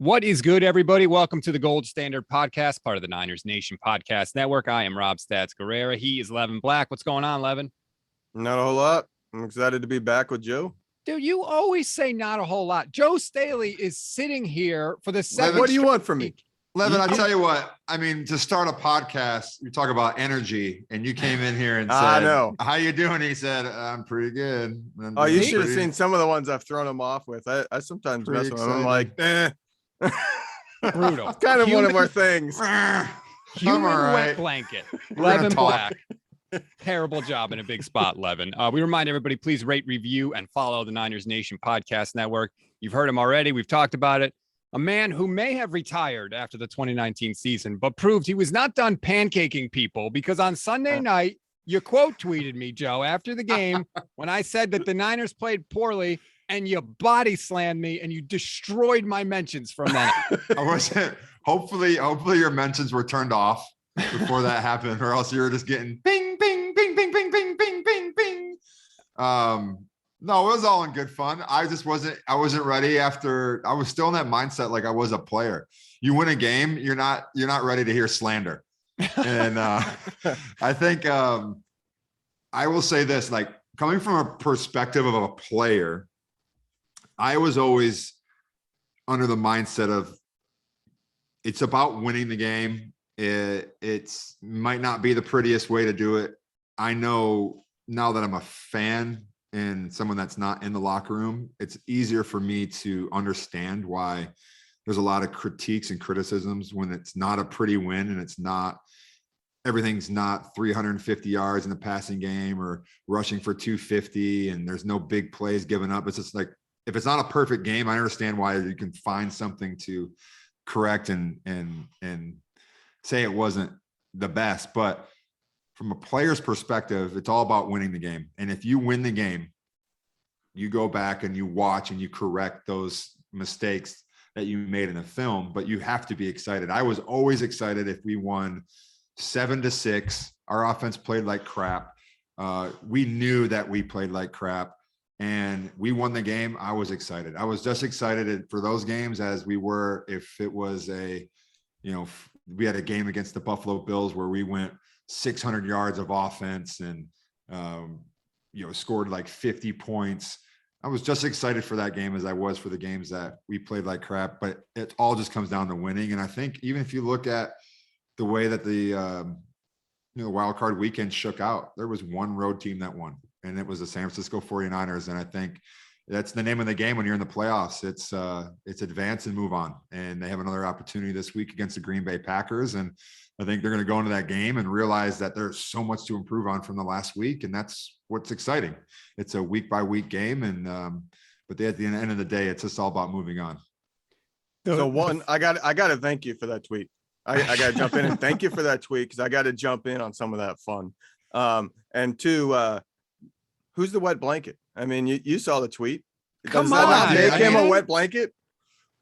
What is good, everybody? Welcome to the Gold Standard Podcast, part of the Niners Nation Podcast Network. I am Rob Stats Guerrera. He is Levin Black. What's going on, Levin? Not a whole lot. I'm excited to be back with Joe. Dude, you always say not a whole lot. Joe Staley is sitting here for the second. What do you want from me? Levin, I'll tell you what. I mean, to start a podcast, you talk about energy, and you came in here and said, I know. How you doing? He said, I'm pretty good. You should have seen some of the ones I've thrown him off with. I sometimes mess with him. I'm like, Brutal. It's kind of one of our things. Human right. wet blanket. Levin Black. Terrible job in a big spot, Levin. We remind everybody, please rate, review, and follow the Niners Nation Podcast Network. You've heard him already. We've talked about it. A man who may have retired after the 2019 season, but proved he was not done pancaking people, because on Sunday night, you quote tweeted me, Joe, after the game when I said that the Niners played poorly, and you body slammed me and you destroyed my mentions from that. I wasn't. Hopefully your mentions were turned off before that happened, or else you were just getting ping, ping, ping, ping, ping, ping, ping, ping, ping. No, it was all in good fun. I wasn't ready after. I was still in that mindset like I was a player. You win a game, you're not ready to hear slander. And I think I will say this, like, coming from a perspective of a player, I was always under the mindset of it's about winning the game. It's might not be the prettiest way to do it. I know now that I'm a fan and someone that's not in the locker room, it's easier for me to understand why there's a lot of critiques and criticisms when it's not a pretty win and everything's not 350 yards in the passing game or rushing for 250 and there's no big plays given up. It's just like, if it's not a perfect game, I understand why you can find something to correct and say it wasn't the best. But from a player's perspective, it's all about winning the game. And if you win the game, you go back and you watch and you correct those mistakes that you made in the film, but you have to be excited. I was always excited if we won 7-6. Our offense played like crap. We knew that we played like crap and we won the game. I was excited. I was just excited for those games as we were if it was we had a game against the Buffalo Bills where we went 600 yards of offense and, scored like 50 points. I was just excited for that game as I was for the games that we played like crap, but it all just comes down to winning. And I think even if you look at the way that the wild card weekend shook out, there was one road team that won, and it was the San Francisco 49ers. And I think that's the name of the game when you're in the playoffs. It's advance and move on. And they have another opportunity this week against the Green Bay Packers. And I think they're going to go into that game and realize that there's so much to improve on from the last week. And that's what's exciting. It's a week by week game. And, but at the end of the day, it's just all about moving on. So one, I got to thank you for that tweet. I got to jump in and thank you for that tweet, because I got to jump in on some of that fun. And two, who's the wet blanket? I mean, you saw the tweet. Come Does that not on, make him man. a wet blanket?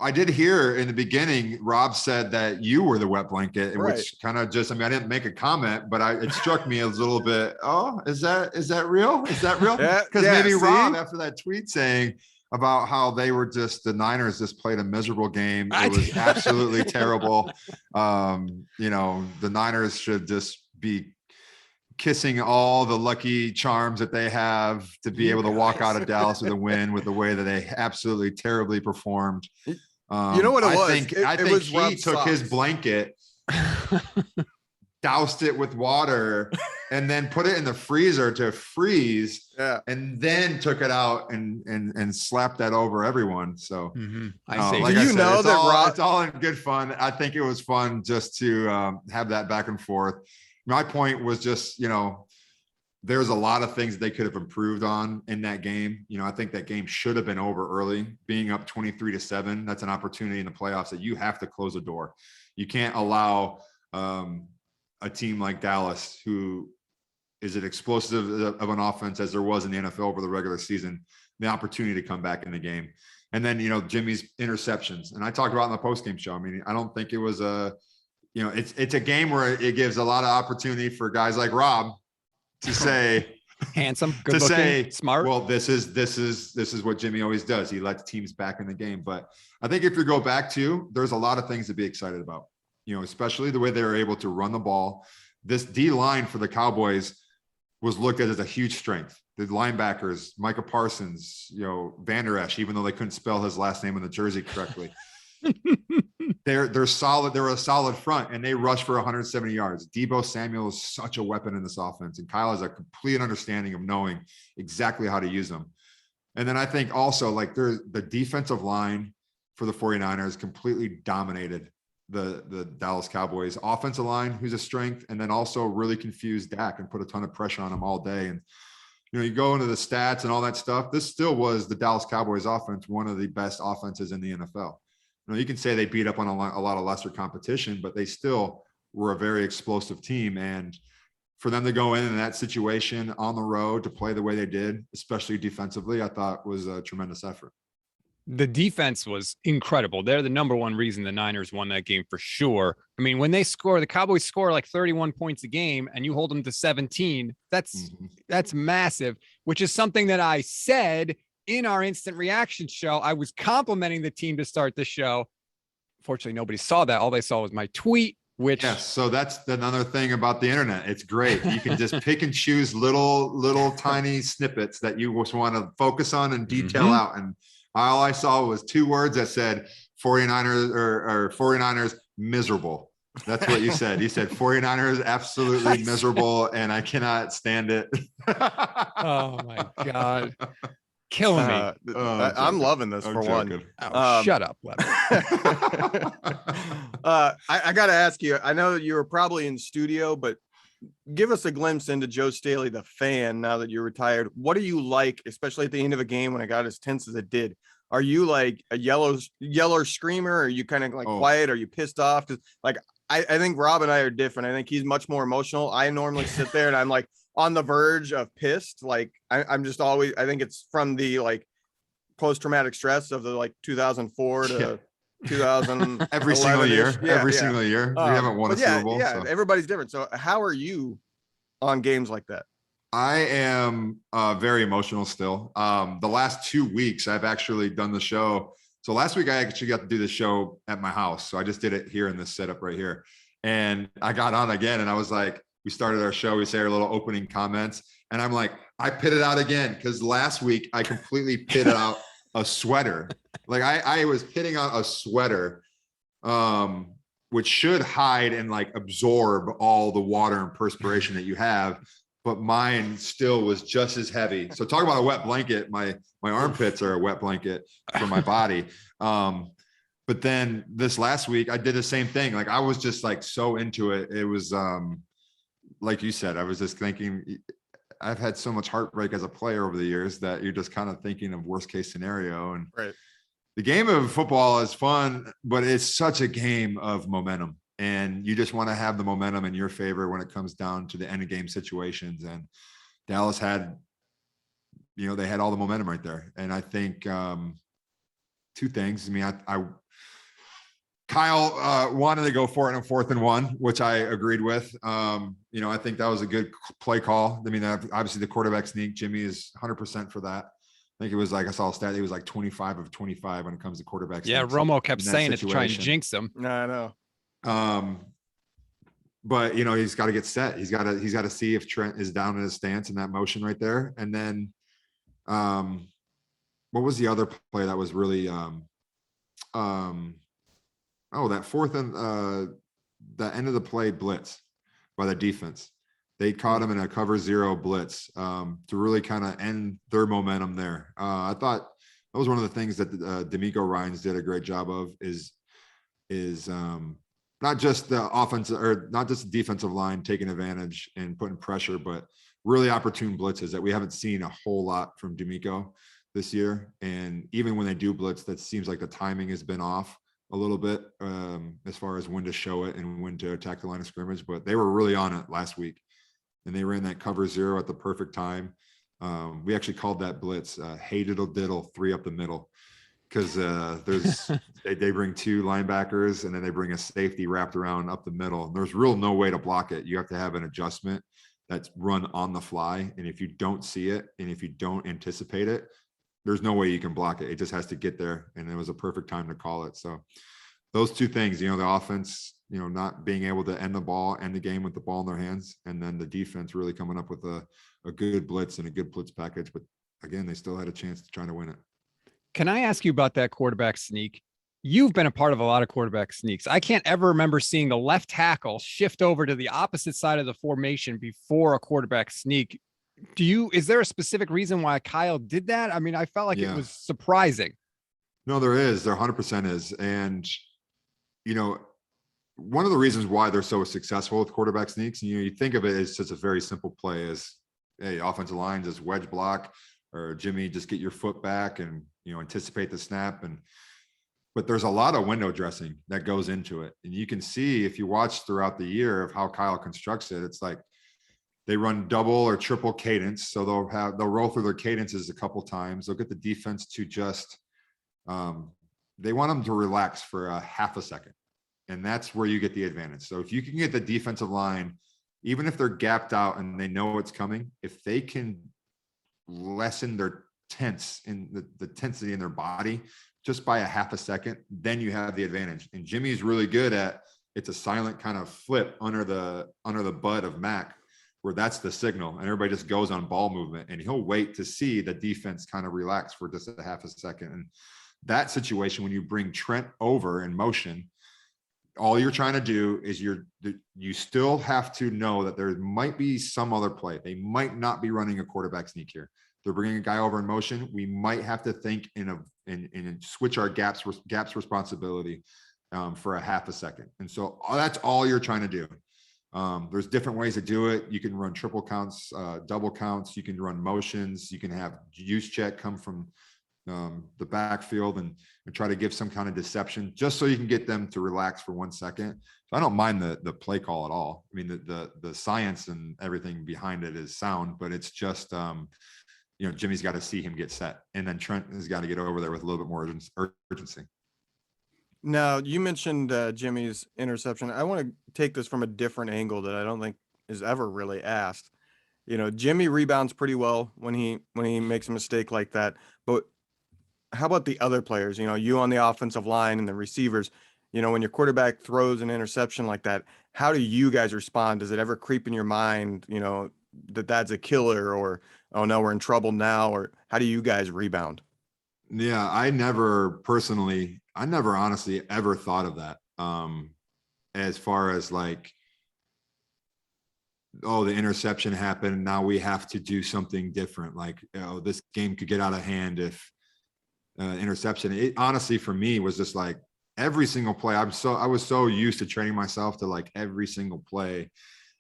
I did hear in the beginning, Rob said that you were the wet blanket, Right. which kind of just, I didn't make a comment, but it struck me a little bit. Oh, is that real? Is that real? Yeah, Because maybe see? Rob, after that tweet saying about how the Niners just played a miserable game. It was absolutely terrible. The Niners should just be kissing all the lucky charms that they have to be able to walk out of Dallas with a win with the way that they absolutely terribly performed. You know what it was? I think was he Rob's took his socks. blanket, doused it with water, and then put it in the freezer to freeze. Yeah. And then took it out and slapped that over everyone. So I see. like Do I you said, know that it's all in good fun. I think it was fun just to have that back and forth. My point was just, there's a lot of things they could have improved on in that game. I think that game should have been over early. Being up 23-7, that's an opportunity in the playoffs that you have to close the door. You can't allow a team like Dallas, who is an explosive of an offense as there was in the NFL over the regular season, the opportunity to come back in the game. And then, Jimmy's interceptions. And I talked about it in the postgame show. I don't think it was it's a game where it gives a lot of opportunity for guys like Rob to say, Handsome, to good looking, say smart. Well, this is what Jimmy always does. He lets teams back in the game. But I think if you go back to, there's a lot of things to be excited about, especially the way they were able to run the ball. This D line for the Cowboys was looked at as a huge strength. The linebackers, Micah Parsons, Van Der Esch, even though they couldn't spell his last name on the jersey correctly. They're solid. They're a solid front, and they rush for 170 yards. Deebo Samuel is such a weapon in this offense, and Kyle has a complete understanding of knowing exactly how to use them. And then I think also the defensive line for the 49ers completely dominated the Dallas Cowboys offensive line, who's a strength, and then also really confused Dak and put a ton of pressure on him all day. And you go into the stats and all that stuff. This still was the Dallas Cowboys offense, one of the best offenses in the NFL. You can say they beat up on a lot of lesser competition, but they still were a very explosive team. And for them to go in that situation on the road to play the way they did, especially defensively, I thought was a tremendous effort. The defense was incredible. They're the number one reason the Niners won that game for sure. I mean, when the Cowboys score like 31 points a game and you hold them to 17, that's massive, which is something that I said in our instant reaction show. I was complimenting the team to start the show. Fortunately, nobody saw that. All they saw was my tweet, which yes. So that's another thing about the internet. It's great. You can just pick and choose little tiny snippets that you just want to focus on and detail out. And all I saw was 2 words that said 49ers or 49ers miserable. That's what you said. You said 49ers absolutely miserable, and I cannot stand it. Oh my God. Killing me. I'm loving this for one. Shut up, Levin. I got to ask you, I know you were probably in studio, but give us a glimpse into Joe Staley, the fan, now that you're retired. What are you like, especially at the end of a game when it got as tense as it did? Are you like a yeller screamer? Or are you kind of quiet? Are you pissed off? Because I think Rob and I are different. I think he's much more emotional. I normally sit there and I'm like on the verge of pissed. I'm just always, I think it's from the post-traumatic stress of the 2004 to 2000 every single year. Single year. We haven't won a Super Bowl. Yeah, so. Everybody's different. So how are you on games like that? I am very emotional still. The last 2 weeks I've actually done the show. So last week I actually got to do the show at my house. So I just did it here in this setup right here. And I got on again and I was like, we started our show, we say our little opening comments. And I'm like, I pitted out again because last week I completely pitted out a sweater. I was pitting out a sweater, which should hide and absorb all the water and perspiration that you have. But mine still was just as heavy. So talk about a wet blanket. My armpits are a wet blanket for my body. But then this last week I did the same thing. I was just so into it. It was like you said, I was just thinking, I've had so much heartbreak as a player over the years that you're just kind of thinking of worst case scenario. And the game of football is fun, but it's such a game of momentum. And you just want to have the momentum in your favor when it comes down to the end of game situations. And Dallas had, they had all the momentum right there. And I think 2 things. I mean, Kyle wanted to go for it in a 4th and 1, which I agreed with. I think that was a good play call. I mean, obviously the quarterback sneak, Jimmy is 100% for that. I think it was I saw a stat. He was 25 of 25 when it comes to quarterbacks. Yeah, Romo kept saying it to try and jinx him. No, I know. But he's got to get set. He's got to see if Trent is down in his stance in that motion right there. And then, what was the other play that was really, that 4th and the end of the play blitz by the defense. They caught him in a cover 0 blitz to really kind of end their momentum there. I thought that was one of the things that D'Amico Ryans did a great job of is not just the offensive or not just the defensive line taking advantage and putting pressure, but really opportune blitzes that we haven't seen a whole lot from D'Amico this year. And even when they do blitz, that seems like the timing has been off a little bit as far as when to show it and when to attack the line of scrimmage, but they were really on it last week and they ran that cover 0 at the perfect time. We actually called that blitz hey diddle diddle 3 up the middle. Because they bring 2 linebackers and then they bring a safety wrapped around up the middle. And there's no way to block it. You have to have an adjustment. that's run on the fly. And if you don't see it and if you don't anticipate it, there's no way you can block it. It just has to get there. And it was a perfect time to call it. So those two things, the offense, not being able to end the game with the ball in their hands, and then the defense really coming up with a good blitz and a good blitz package. But again, they still had a chance to try to win it. Can I ask you about that quarterback sneak? You've been a part of a lot of quarterback sneaks. I can't ever remember seeing the left tackle shift over to the opposite side of the formation before a quarterback sneak. Is there a specific reason why Kyle did that? I mean, I felt like it was surprising. No, there is. There 100% is. And, one of the reasons why they're so successful with quarterback sneaks, you think of it as just a very simple play as, hey, offensive line, just wedge block, or Jimmy, just get your foot back and, anticipate the snap. But there's a lot of window dressing that goes into it. And you can see, if you watch throughout the year of how Kyle constructs it, it's like they run double or triple cadence. So they'll roll through their cadences a couple times. They'll get the defense to just, they want them to relax for a half a second. And that's where you get the advantage. So if you can get the defensive line, even if they're gapped out and they know it's coming, if they can lessen their tense in the tensity in their body just by a half a second, then you have the advantage. And Jimmy's really good at, it's a silent kind of flip under the butt of Mac, where that's the signal, and everybody just goes on ball movement, and he'll wait to see the defense kind of relax for just a half a second. And that situation, when you bring Trent over in motion, all you're trying to do is you still have to know that there might be some other play. They might not be running a quarterback sneak here. They're bringing a guy over in motion. We might have to think and switch our gaps responsibility for a half a second. And so that's all you're trying to do. There's different ways to do it. You can run triple counts, double counts. You can run motions. You can have use check come from the backfield and try to give some kind of deception just so you can get them to relax for 1 second. So I don't mind the play call at all. I mean, the science and everything behind it is sound, but it's just, Jimmy's got to see him get set, and then Trent has got to get over there with a little bit more urgency. Now, you mentioned Jimmy's interception. I want to take this from a different angle that I don't think is ever really asked. Jimmy rebounds pretty well when he makes a mistake like that, but how about the other players? You on the offensive line and the receivers, when your quarterback throws an interception like that, how do you guys respond? Does it ever creep in your mind, that's a killer, or, oh no, we're in trouble now? Or how do you guys rebound? Yeah, I never honestly ever thought of that. As far as like, oh, the interception happened, now we have to do something different. Like, this game could get out of hand if interception. It honestly, for me, was just like every single play. I was so used to training myself to like every single play.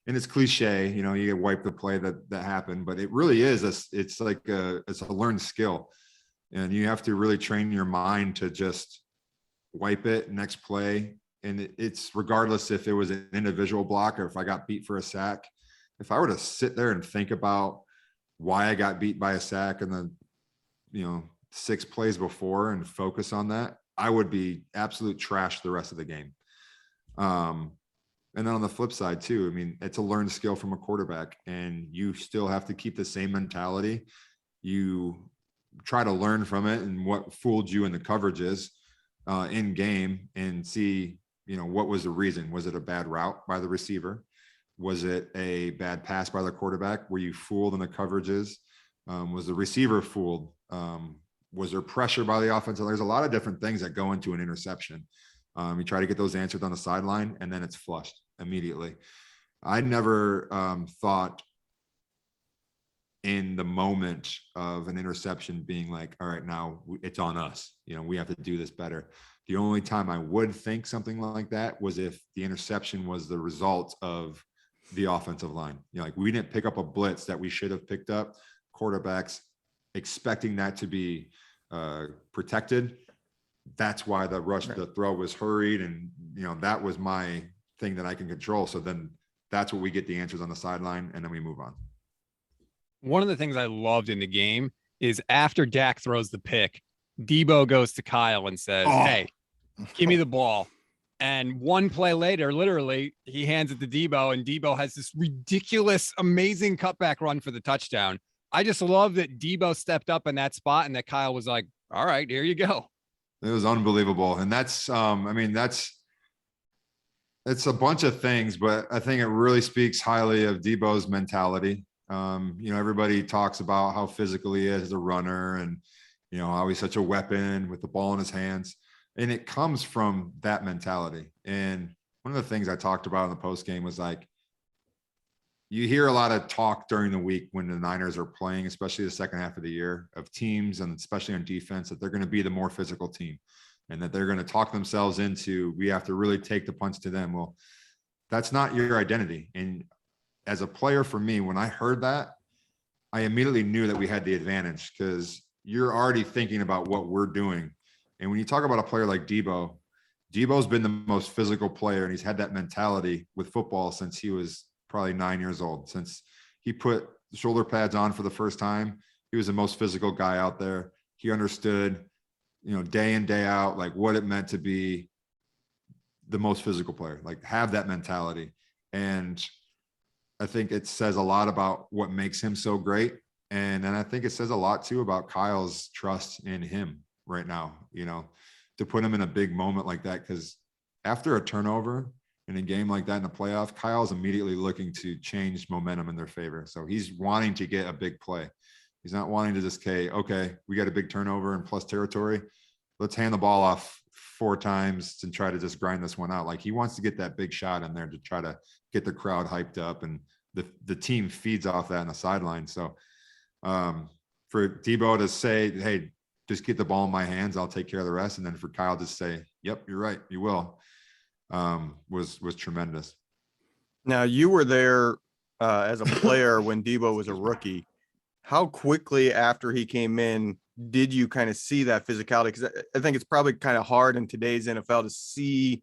And it's cliche, you get wiped the play that happened, but it really is. It's a learned skill. And you have to really train your mind to just wipe it next play. And it's regardless if it was an individual block or if I got beat for a sack. If I were to sit there and think about why I got beat by a sack and then, 6 plays before and focus on that, I would be absolute trash the rest of the game. And then on the flip side too, I mean, it's a learned skill from a quarterback, and you still have to keep the same mentality. You try to learn from it and what fooled you in the coverages in game, and see, what was the reason? Was it a bad route by the receiver? Was it a bad pass by the quarterback? Were you fooled in the coverages? Was the receiver fooled? Was there pressure by the offensive? There's a lot of different things that go into an interception. You try to get those answered on the sideline, and then it's flushed immediately. I never thought in the moment of an interception being like, all right, now it's on us. We have to do this better. The only time I would think something like that was if the interception was the result of the offensive line. Like, we didn't pick up a blitz that we should have picked up. Quarterbacks expecting that to be protected. That's why the throw was hurried. And, that was my thing that I can control. So then that's what we get the answers on the sideline, and then we move on. One of the things I loved in the game is after Dak throws the pick, Deebo goes to Kyle and says, Hey, give me the ball. And one play later, literally, he hands it to Deebo, and Deebo has this ridiculous, amazing cutback run for the touchdown. I just love that Deebo stepped up in that spot and that Kyle was like, all right, here you go. It was unbelievable. And that's, it's a bunch of things, but I think it really speaks highly of Deebo's mentality. Everybody talks about how physical he is as a runner and, how he's such a weapon with the ball in his hands. And it comes from that mentality. And one of the things I talked about in the post game was like, you hear a lot of talk during the week when the Niners are playing, especially the second half of the year, of teams and especially on defense, that they're going to be the more physical team and that they're going to talk themselves into, we have to really take the punch to them. Well, that's not your identity. And as a player, for me, when I heard that, I immediately knew that we had the advantage because you're already thinking about what we're doing. And when you talk about a player like Deebo's been the most physical player, and he's had that mentality with football since he was probably 9 years old. Since he put shoulder pads on for the first time, he was the most physical guy out there. He understood, day in, day out, like what it meant to be the most physical player, like have that mentality. And I think it says a lot about what makes him so great. And then I think it says a lot too about Kyle's trust in him right now, to put him in a big moment like that. Because after a turnover in a game like that in the playoff, Kyle's immediately looking to change momentum in their favor. So he's wanting to get a big play. He's not wanting to just say, okay, we got a big turnover in plus territory. Let's hand the ball off 4 times and try to just grind this one out. Like he wants to get that big shot in there to try to get the crowd hyped up, and the team feeds off that on the sideline. So for Deebo to say, hey, just get the ball in my hands, I'll take care of the rest. And then for Kyle to say, yep, you're right, you will, was tremendous. Now, you were there as a player when Deebo was a rookie. How quickly after he came in did you kind of see that physicality? Because I think it's probably kind of hard in today's NFL to see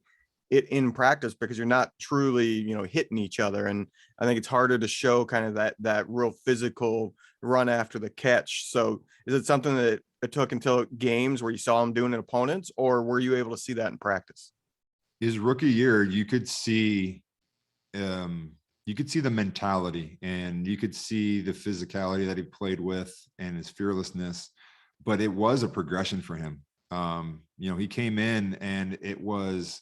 it in practice because you're not truly, hitting each other. And I think it's harder to show kind of that real physical run after the catch. So is it something that it took until games where you saw him doing it opponents, or were you able to see that in practice? His rookie year, you could see the mentality and you could see the physicality that he played with and his fearlessness, but it was a progression for him. He came in and it's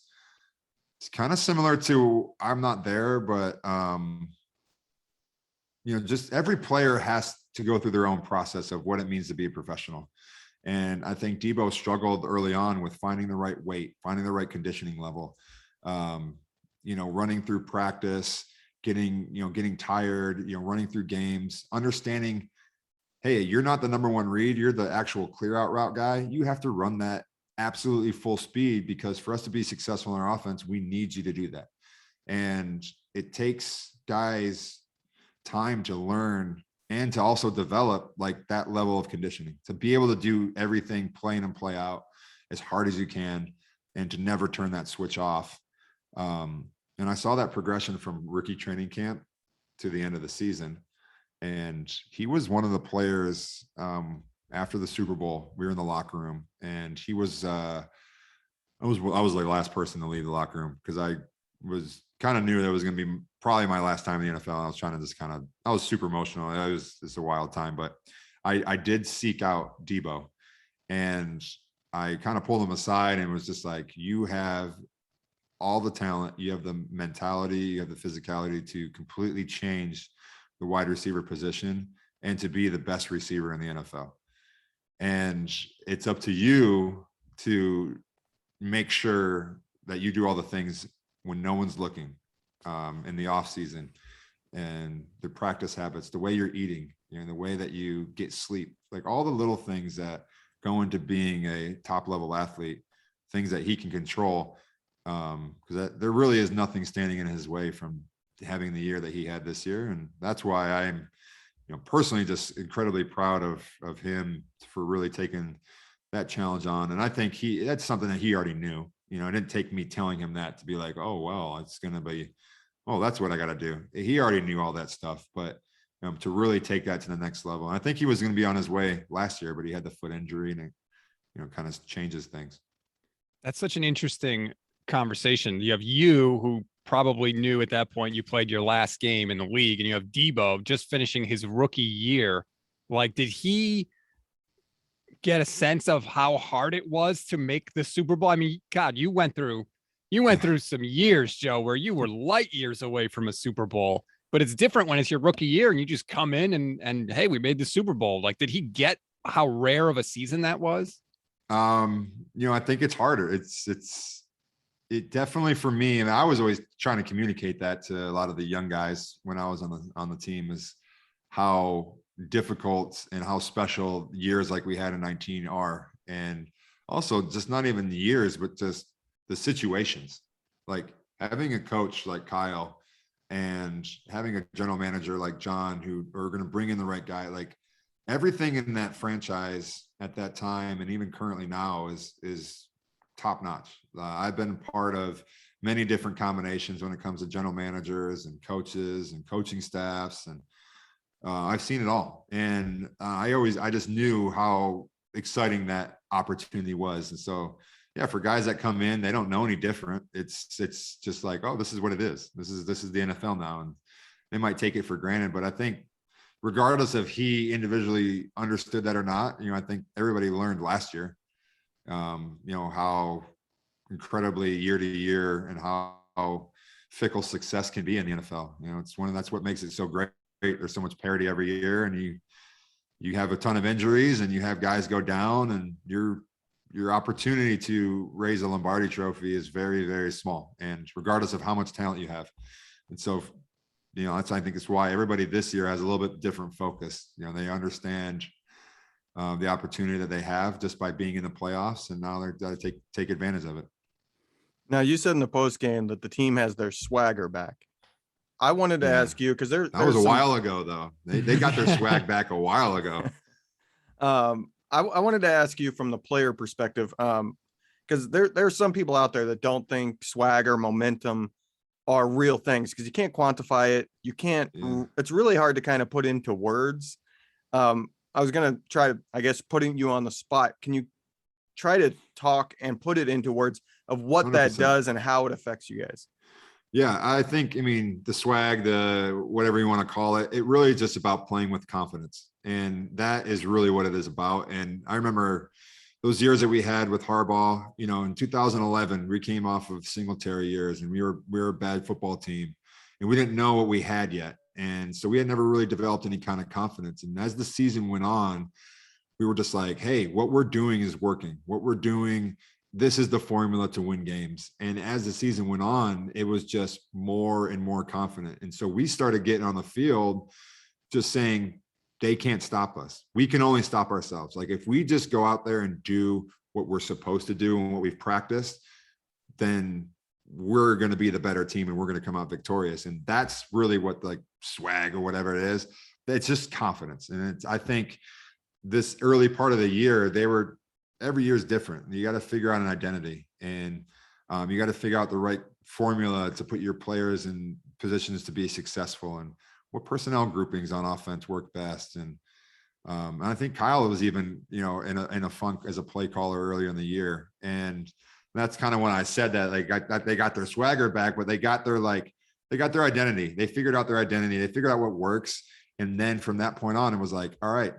kind of similar to, I'm not there, but just every player has to go through their own process of what it means to be a professional. And I think Deebo struggled early on with finding the right weight, finding the right conditioning level, running through practice, getting tired, running through games, understanding, hey, you're not the number one read. You're the actual clear out route guy. You have to run that absolutely full speed because for us to be successful in our offense, we need you to do that. And it takes guys time to learn and to also develop like that level of conditioning, to be able to do everything play in and play out as hard as you can and to never turn that switch off. And I saw that progression from rookie training camp to the end of the season. And he was one of the players after the Super Bowl. We were in the locker room and he was, I was the last person to leave the locker room because I was kind of knew that it was going to be probably my last time in the NFL. I was trying to just I was super emotional. It's a wild time, but I did seek out Deebo and I kind of pulled him aside and was just like, you have all the talent, you have the mentality, you have the physicality to completely change the wide receiver position and to be the best receiver in the NFL. And it's up to you to make sure that you do all the things when no one's looking in the off season and the practice habits, the way you're eating, the way that you get sleep, like all the little things that go into being a top level athlete, things that he can control. Because there really is nothing standing in his way from having the year that he had this year. And that's why I'm, personally just incredibly proud of him for really taking that challenge on. And I think that's something that he already knew. It didn't take me telling him that to be like, oh, well, it's going to be, oh, that's what I got to do. He already knew all that stuff, but to really take that to the next level. And I think he was going to be on his way last year, but he had the foot injury and it, kind of changes things. That's such an interesting conversation. You have you, who probably knew at that point you played your last game in the league, and you have Deebo just finishing his rookie year. Like, did he get a sense of how hard it was to make the Super Bowl? I mean, God, you went through some years, Joe, where you were light years away from a Super Bowl, but it's different when it's your rookie year and you just come in and hey, we made the Super Bowl. Like, did he get how rare of a season that was? I think it's harder. It definitely, for me, and I was always trying to communicate that to a lot of the young guys when I was on the team, is how difficult and how special years like we had in 19 are. And also just not even the years, but just the situations, like having a coach like Kyle and having a general manager like John, who are going to bring in the right guy. Like, everything in that franchise at that time, and even currently now, is top notch. I've been part of many different combinations when it comes to general managers and coaches and coaching staffs. And I've seen it all. And I just knew how exciting that opportunity was. And so, yeah, for guys that come in, they don't know any different. It's just like, oh, this is what it is. This is the NFL now. And they might take it for granted. But I think regardless if he individually understood that or not, I think everybody learned last year, how incredibly year to year and how fickle success can be in the NFL. That's what makes it so great. There's so much parity every year, and you have a ton of injuries, and you have guys go down, and your opportunity to raise a Lombardi trophy is very, very small, and regardless of how much talent you have. And so, I think it's why everybody this year has a little bit different focus. They understand the opportunity that they have just by being in the playoffs, and now they're got to take advantage of it. Now, you said in the post game that the team has their swagger back. I wanted to ask you, because that was a while ago, though. They got their swag back a while ago. I wanted to ask you from the player perspective, because there are some people out there that don't think swagger, momentum are real things, because you can't quantify it. You can't. Yeah. It's really hard to kind of put into words. I was going to try, I guess, putting you on the spot. Can you try to talk and put it into words of what 100%. That does and how it affects you guys? Yeah, I think, the swag, the whatever you want to call it, it really is just about playing with confidence. And that is really what it is about. And I remember those years that we had with Harbaugh, in 2011, we came off of Singletary years, and we were a bad football team, and we didn't know what we had yet. And so we had never really developed any kind of confidence. And as the season went on, we were just like, hey, what we're doing is working. What we're doing, this is the formula to win games. And as the season went on, it was just more and more confident. And so we started getting on the field just saying, they can't stop us. We can only stop ourselves. Like, if we just go out there and do what we're supposed to do and what we've practiced, then we're going to be the better team and we're going to come out victorious. And that's really what, like, swag or whatever it is. It's just confidence. And I think this early part of the year, every year is different. You got to figure out an identity, and you got to figure out the right formula to put your players in positions to be successful, and what personnel groupings on offense work best. And I think Kyle was even, in a funk as a play caller earlier in the year. And that's kind of when I said that, like, they got their swagger back, but they got their identity. They figured out their identity. They figured out what works. And then from that point on, it was like, all right,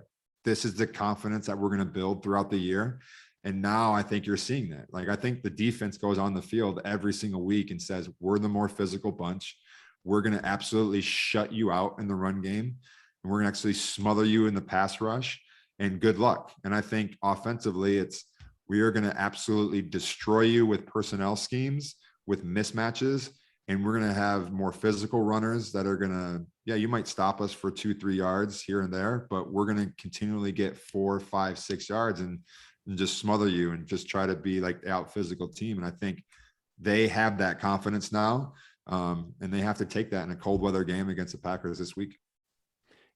this is the confidence that we're going to build throughout the year. And now I think you're seeing that. Like, I think the defense goes on the field every single week and says, we're the more physical bunch. We're going to absolutely shut you out in the run game. And we're going to actually smother you in the pass rush, and good luck. And I think offensively, we are going to absolutely destroy you with personnel schemes, with mismatches. And we're going to have more physical runners that are going to, you might stop us for 2-3 yards here and there, but we're going to continually get 4, 5, 6 yards and just smother you and just try to be like the out physical team. And I think they have that confidence now. And they have to take that in a cold weather game against the Packers this week.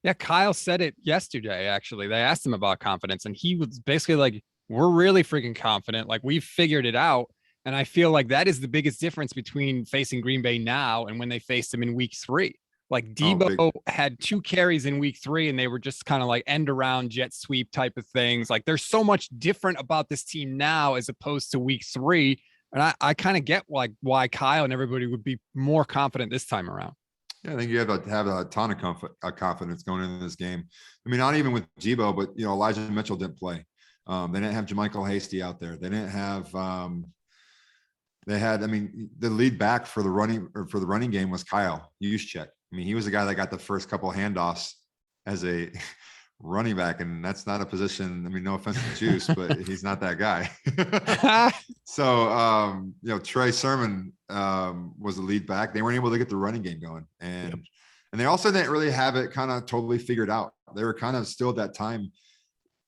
Yeah, Kyle said it yesterday, actually. They asked him about confidence, and he was basically like, we're really freaking confident. Like, we've figured it out. And I feel like that is the biggest difference between facing Green Bay now and when they faced him in week 3. Like, Deebo had 2 carries in week 3, and they were just kind of like end around jet sweep type of things. Like, there's so much different about this team now as opposed to week 3. And I kind of get why Kyle and everybody would be more confident this time around. Yeah, I think you have to have a ton of confidence going into this game. I mean, not even with Deebo, but Elijah Mitchell didn't play. They didn't have JaMychal Hasty out there. They didn't have. The lead back for the running game was Kyle Juszczyk. I mean, he was the guy that got the first couple handoffs as a running back, and that's not a position. I mean, no offense to Juice, but he's not that guy. So, Trey Sermon was the lead back. They weren't able to get the running game going, and they also didn't really have it kind of totally figured out. They were kind of still at that time,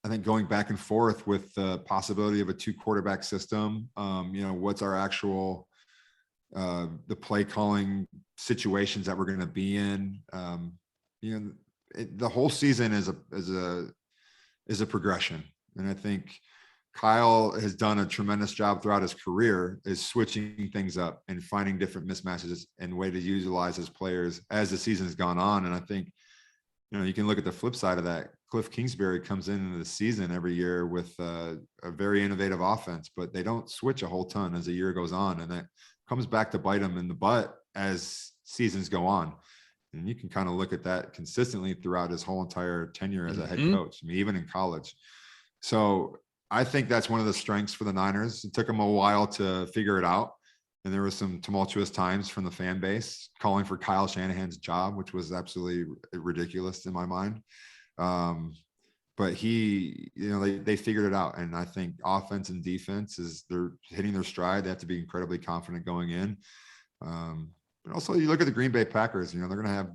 I think, going back and forth with the possibility of a 2 quarterback system. What's our actual the play calling situations that we're going to be in. The whole season is a progression, and I think Kyle has done a tremendous job throughout his career is switching things up and finding different mismatches and way to utilize his players as the season has gone on. And I think you can look at the flip side of that. Cliff Kingsbury comes into the season every year with a very innovative offense, but they don't switch a whole ton as the year goes on, and that comes back to bite them in the butt as seasons go on. And you can kind of look at that consistently throughout his whole entire tenure as a head coach. I mean, even in college. So I think that's one of the strengths for the Niners. It took them a while to figure it out. And there was some tumultuous times from the fan base calling for Kyle Shanahan's job, which was absolutely ridiculous in my mind. But they figured it out. And I think offense and defense they're hitting their stride. They have to be incredibly confident going in. But also you look at the Green Bay Packers, they're going to have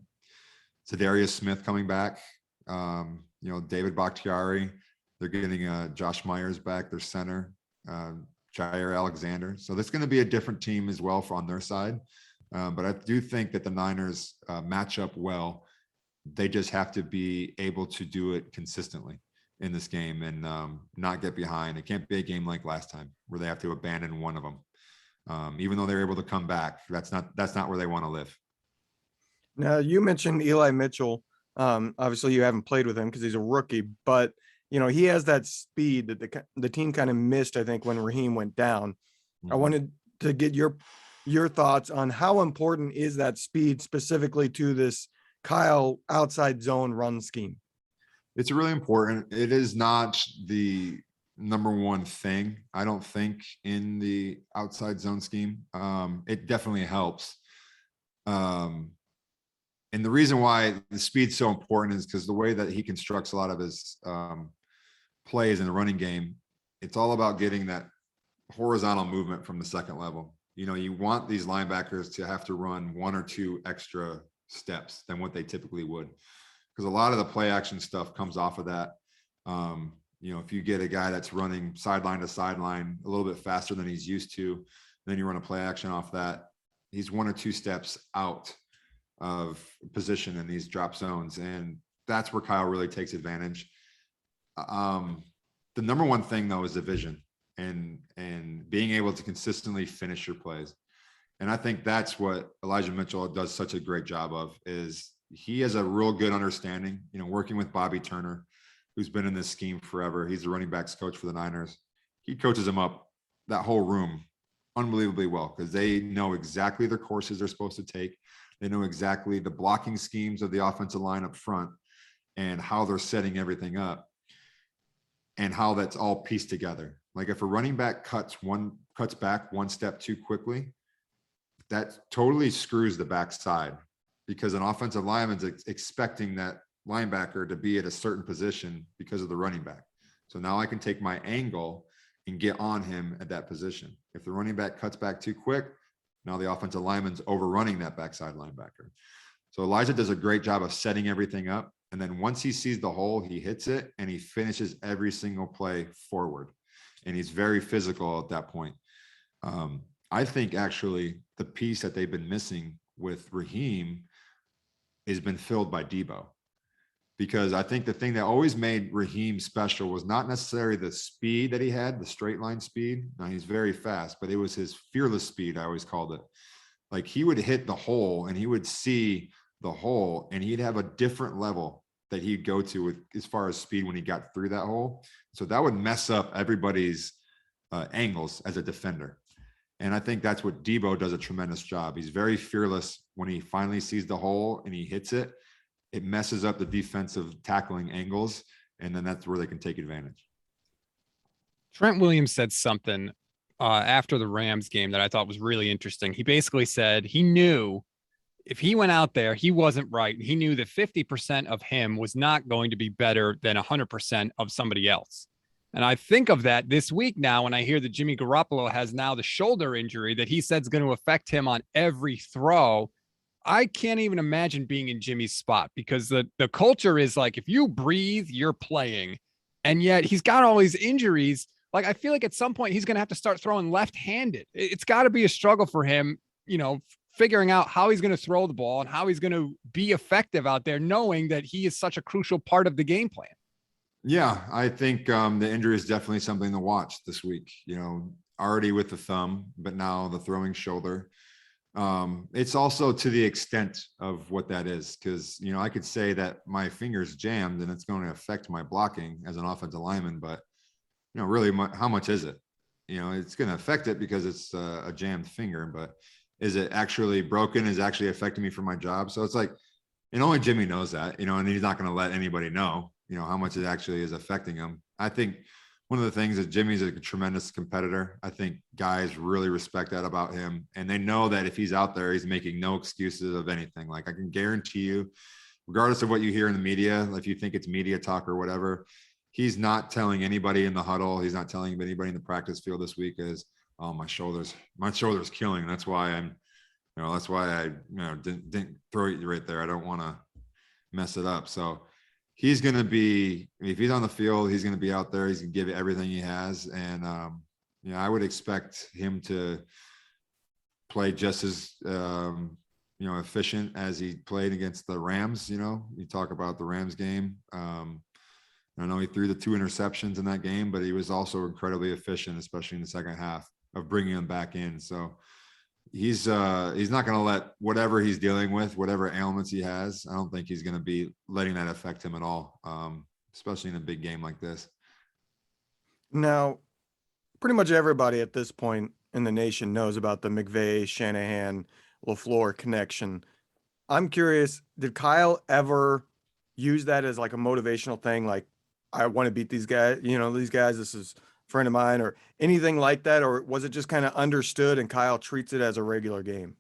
Zadarius Smith coming back, David Bakhtiari. They're getting Josh Myers back, their center, Jair Alexander. So that's going to be a different team as well on their side. But I do think that the Niners match up well. They just have to be able to do it consistently in this game and not get behind. It can't be a game like last time where they have to abandon one of them. Even though they're able to come back, that's not where they want to live. Now, you mentioned Eli Mitchell. Obviously, you haven't played with him because he's a rookie, but he has that speed that the team kind of missed, I think, when Raheem went down. Mm-hmm. I wanted to get your thoughts on how important is that speed specifically to this Kyle outside zone run scheme. It's really important. It is not the number one thing, I don't think, in the outside zone scheme. It definitely helps. And the reason why the speed's so important is because the way that he constructs a lot of his plays in the running game, it's all about getting that horizontal movement from the second level. You want these linebackers to have to run 1 or 2 extra steps than what they typically would, because a lot of the play action stuff comes off of that. If you get a guy that's running sideline to sideline a little bit faster than he's used to, then you run a play action off that, he's 1 or 2 steps out of position in these drop zones. And that's where Kyle really takes advantage. The number one thing though is the vision and being able to consistently finish your plays. And I think that's what Elijah Mitchell does such a great job of, is he has a real good understanding, working with Bobby Turner, who's been in this scheme forever. He's the running backs coach for the Niners. He coaches them up, that whole room, unbelievably well, because they know exactly the courses they're supposed to take. They know exactly the blocking schemes of the offensive line up front and how they're setting everything up and how that's all pieced together. Like if a running back cuts back 1 step too quickly, that totally screws the backside, because an offensive lineman's expecting that linebacker to be at a certain position because of the running back. So now I can take my angle and get on him at that position. If the running back cuts back too quick, now the offensive lineman's overrunning that backside linebacker. So Elijah does a great job of setting everything up. And then once he sees the hole, he hits it and he finishes every single play forward. And he's very physical at that point. I think actually the piece that they've been missing with Raheem has been filled by Deebo, because I think the thing that always made Raheem special was not necessarily the speed that he had, the straight line speed. Now he's very fast, but it was his fearless speed. I always called it. Like he would hit the hole and he would see the hole and he'd have a different level that he'd go to with as far as speed when he got through that hole. So that would mess up everybody's angles as a defender. And I think that's what Deebo does a tremendous job. He's very fearless when he finally sees the hole and he hits it. It messes up the defensive tackling angles, and then that's where they can take advantage. Trent Williams said something after the Rams game that I thought was really interesting. He basically said he knew if he went out there, he wasn't right. He knew that 50% of him was not going to be better than 100% of somebody else. And I think of that this week now when I hear that Jimmy Garoppolo has now the shoulder injury that he said is going to affect him on every throw. I can't even imagine being in Jimmy's spot because the culture is like, if you breathe, you're playing. And yet he's got all these injuries. Like, I feel like at some point he's going to have to start throwing left-handed. It's got to be a struggle for him, figuring out how he's going to throw the ball and how he's going to be effective out there, knowing that he is such a crucial part of the game plan. Yeah, I think the injury is definitely something to watch this week. Already with the thumb, but now the throwing shoulder. It's also to the extent of what that is, because I could say that my finger's jammed and it's going to affect my blocking as an offensive lineman, but really, how much is it? It's going to affect it because it's a jammed finger, but is it actually broken? Is it actually affecting me for my job? So it's like, and only Jimmy knows that, and he's not going to let anybody know, how much it actually is affecting him. I think one of the things is Jimmy's a tremendous competitor. I think guys really respect that about him. And they know that if he's out there, he's making no excuses of anything. Like, I can guarantee you, regardless of what you hear in the media, if you think it's media talk or whatever, he's not telling anybody in the huddle. He's not telling anybody in the practice field this week is, oh, my shoulder's killing. That's why I didn't throw it right there. I don't want to mess it up. So he's going to be, if he's on the field, he's going to be out there. He's going to give it everything he has. And, I would expect him to play just as, efficient as he played against the Rams. You talk about the Rams game. I know he threw the 2 interceptions in that game, but he was also incredibly efficient, especially in the second half of bringing him back in. So he's not going to let whatever he's dealing with, whatever ailments he has, I don't think he's going to be letting that affect him at all, especially in a big game like this. Now, pretty much everybody at this point in the nation knows about the McVay, Shanahan, LaFleur connection. I'm curious, did Kyle ever use that as like a motivational thing? Like, I want to beat these guys, these guys, this is a friend of mine, or anything like that? Or was it just kind of understood and Kyle treats it as a regular game?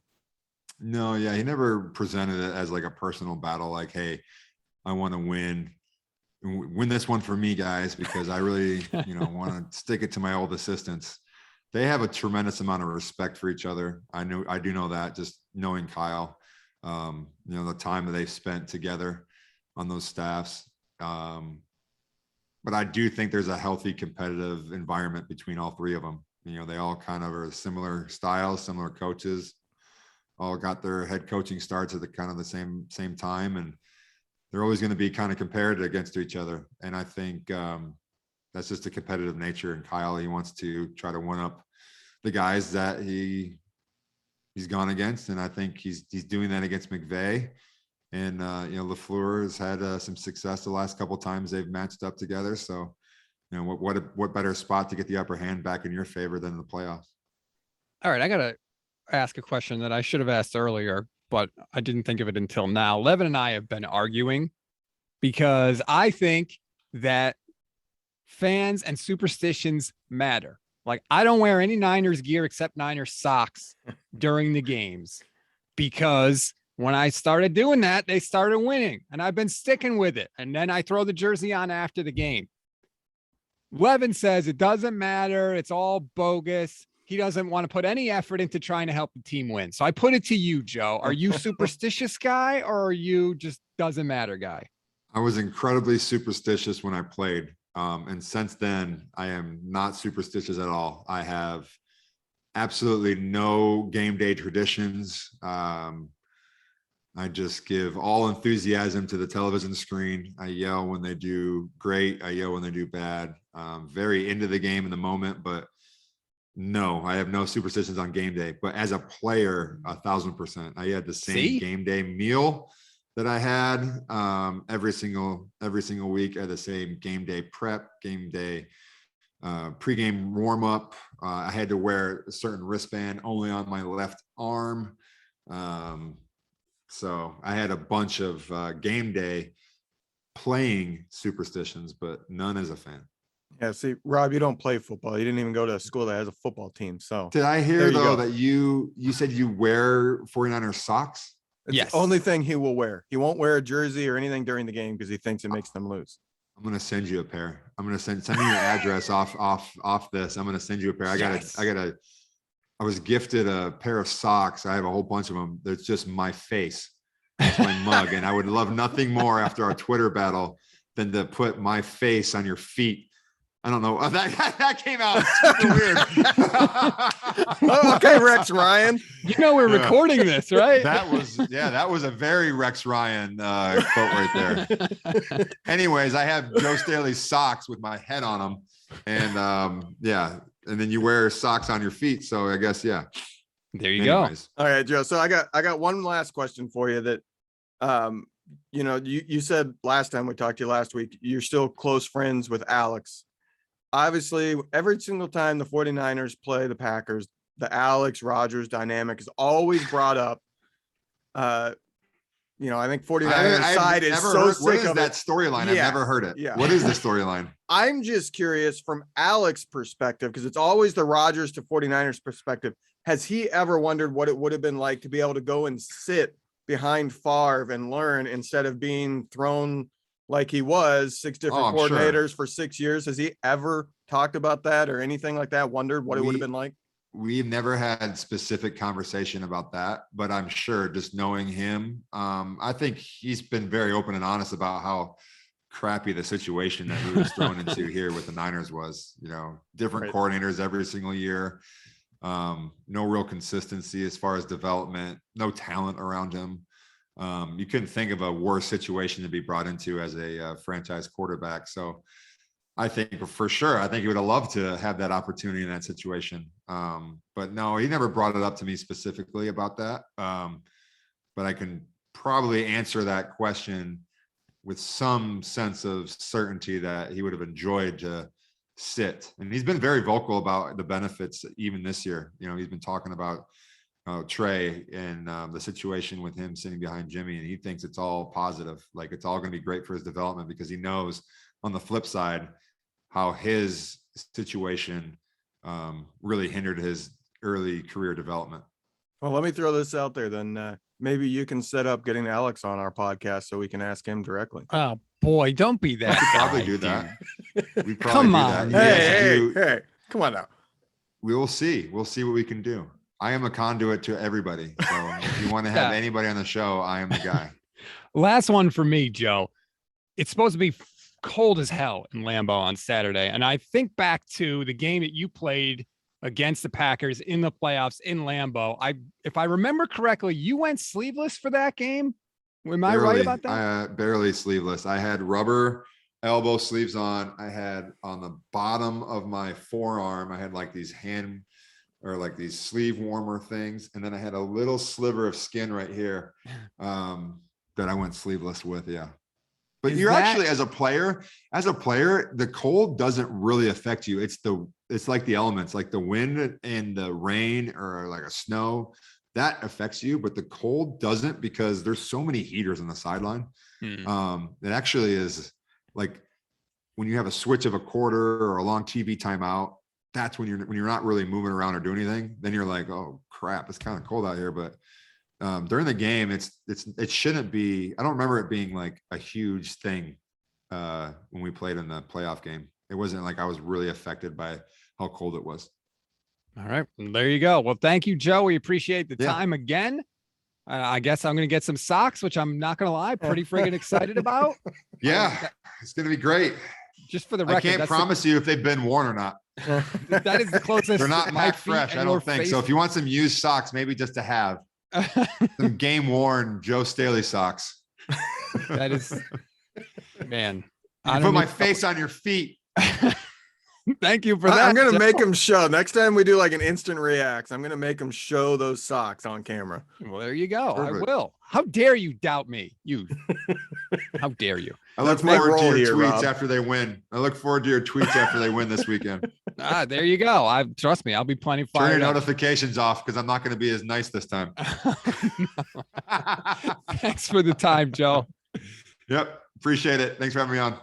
No, yeah, he never presented it as like a personal battle. Like, hey, I want to win this one for me, guys, because I really, want to stick it to my old assistants. They have a tremendous amount of respect for each other. I do know that, just knowing Kyle, the time that they've spent together on those staffs. But I do think there's a healthy competitive environment between all three of them. They all kind of are similar styles, similar coaches, all got their head coaching starts at the same time. And they're always going to be kind of compared against each other. And I think that's just a competitive nature. And Kyle, he wants to try to one up the guys that he's gone against. And I think he's doing that against McVay. And, LaFleur has had some success the last couple of times they've matched up together. So, what better spot to get the upper hand back in your favor than the playoffs? All right. I got to ask a question that I should have asked earlier, but I didn't think of it until now. Levin and I have been arguing because I think that fans and superstitions matter. Like, I don't wear any Niners gear except Niners socks during the games because when I started doing that, they started winning, and I've been sticking with it. And then I throw the jersey on after the game. Levin says it doesn't matter. It's all bogus. He doesn't want to put any effort into trying to help the team win. So I put it to you, Joe. Are you superstitious guy, or are you just doesn't matter guy? I was incredibly superstitious when I played. And since then, I am not superstitious at all. I have absolutely no game day traditions. I just give all enthusiasm to the television screen. I yell when they do great. I yell when they do bad. Very into the game in the moment, but no, I have no superstitions on game day. But as a player, 1,000%. I had the same game day meal that I had every single week. I had the same game day prep, game day pregame warm up. I had to wear a certain wristband only on my left arm. So I had a bunch of game day playing superstitions, but none as a fan. Yeah, see, Rob, you don't play football. You didn't even go to a school that has a football team. So Did I hear though that you said you wear 49ers socks? it's Yes. the only thing he will wear. He won't wear a jersey or anything during the game because he thinks it makes them lose. I'm gonna send you a pair. I'm gonna send me your address off this. I'm gonna send you a pair. I was gifted a pair of socks. I have a whole bunch of them. There's just my face. It's my mug. And I would love nothing more after our Twitter battle than to put my face on your feet. I don't know. That came out super weird. Oh, okay, Rex Ryan. You know we're recording this, right? That was a very Rex Ryan quote right there. Anyways, I have Joe Staley's socks with my head on them. And and then you wear socks on your feet. So I guess, yeah. There you go. All right, Joe. So I got one last question for you that you said last time we talked to you last week, you're still close friends with Alex. Obviously, every single time the 49ers play the Packers, the Alex Rodgers dynamic is always brought up. I think 49ers side is so sick of it. What is that storyline? I've never heard it. Yeah. What is the storyline? I'm just curious from Alex's perspective, because it's always the Rodgers to 49ers perspective. Has he ever wondered what it would have been like to be able to go and sit behind Favre and learn instead of being thrown like he was 6 different coordinators for 6 years? Has he ever talked about that or anything like that? Wondered what it would have been like? We've never had specific conversation about that, but I'm sure just knowing him, I think he's been very open and honest about how crappy the situation that he was thrown into here with the Niners was. Different coordinators every single year. No real consistency as far as development, no talent around him. You couldn't think of a worse situation to be brought into as a franchise quarterback. So I think for sure, he would have loved to have that opportunity in that situation. But no, he never brought it up to me specifically about that. But I can probably answer that question with some sense of certainty that he would have enjoyed to sit. And he's been very vocal about the benefits even this year. He's been talking about Trey and the situation with him sitting behind Jimmy, and he thinks it's all positive. Like it's all going to be great for his development because he knows on the flip side how his situation really hindered his early career development. Well, let me throw this out there then. Maybe you can set up getting Alex on our podcast so we can ask him directly. Oh boy, don't be that. We could probably do that. Come on. Hey, come on now. We'll see. We'll see what we can do. I am a conduit to everybody. So if you want to have anybody on the show, I am the guy. Last one for me, Joe. It's supposed to be cold as hell in Lambeau on Saturday. And I think back to the game that you played against the Packers in the playoffs in Lambeau. If I remember correctly, you went sleeveless for that game. Am I right about that? Barely sleeveless. I had rubber elbow sleeves on. I had on the bottom of my forearm, I had like these these sleeve warmer things. And then I had a little sliver of skin right here that I went sleeveless with. Yeah. But actually, as a player, the cold doesn't really affect you. It's like the elements, like the wind and the rain or like a snow that affects you, but the cold doesn't because there's so many heaters on the sideline. It actually is like when you have a switch of a quarter or a long TV timeout, that's when you're not really moving around or doing anything. Then you're like, oh crap, it's kind of cold out here. But during the game, it shouldn't be. I don't remember it being like a huge thing when we played in the playoff game. It wasn't like I was really affected by how cold it was. All right, there you go. Well, thank you, Joe. We appreciate the time again. I guess I'm going to get some socks, which I'm not going to lie, pretty friggin' excited about. Yeah, it's going to be great. Just for the record, I can't promise you if they've been worn or not. That is the closest. They're not half fresh, I don't think. So if you want some used socks, maybe just to have some game worn Joe Staley socks. That is, man. I put my face on your feet. Thank you for that. I'm going to make him show. Next time we do like an instant reacts, I'm going to make him show those socks on camera. Well, there you go. Perfect. I will. How dare you doubt me? How dare you? I look Let's make forward to roll your here, tweets Rob. after they win. I look forward to your tweets after they win this weekend. There you go. Trust me, I'll be plenty Turn your fired up. notifications off because I'm not going to be as nice this time. Thanks for the time, Joe. Yep. Appreciate it. Thanks for having me on.